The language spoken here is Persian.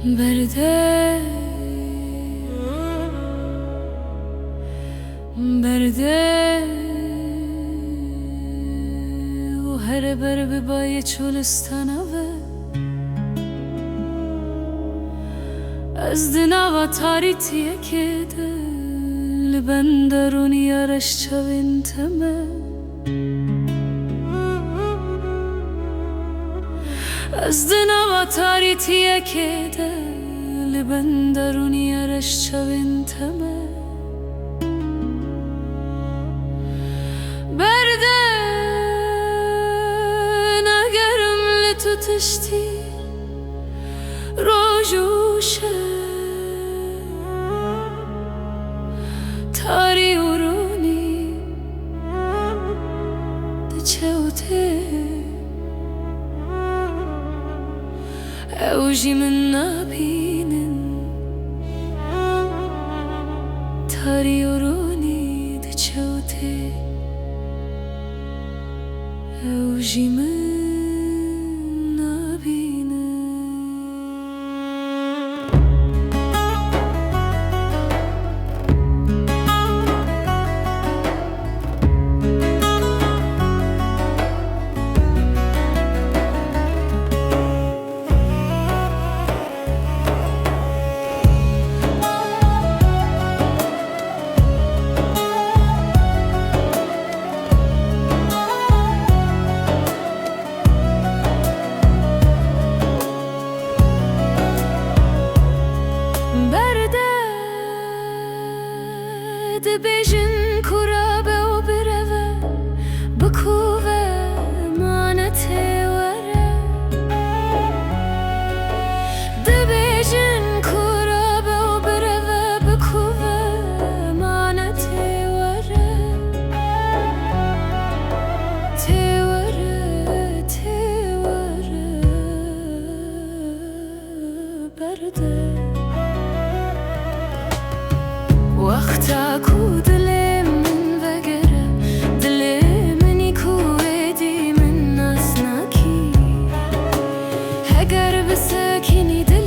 برده برده و هر بر ببای چولستانوه از دنوا تاریتیه که دل بندرونی یارش چوین تمه از دنوا تاریتیه که دل بندرونی یارش چوین تمه برده نگرم لتو تشتی روشوشه تاری ورونی دچوته اوجی من نبینن تاری ورونی دچوته اوجی من دبیجن کرابه و بروه بکوه مانته وره دبیجن کرابه و بروه بکوه مانته وره ته وره برده وقتا کو دل من وگره دل منی کو ادی من ناس نکی اگر بسکنی دل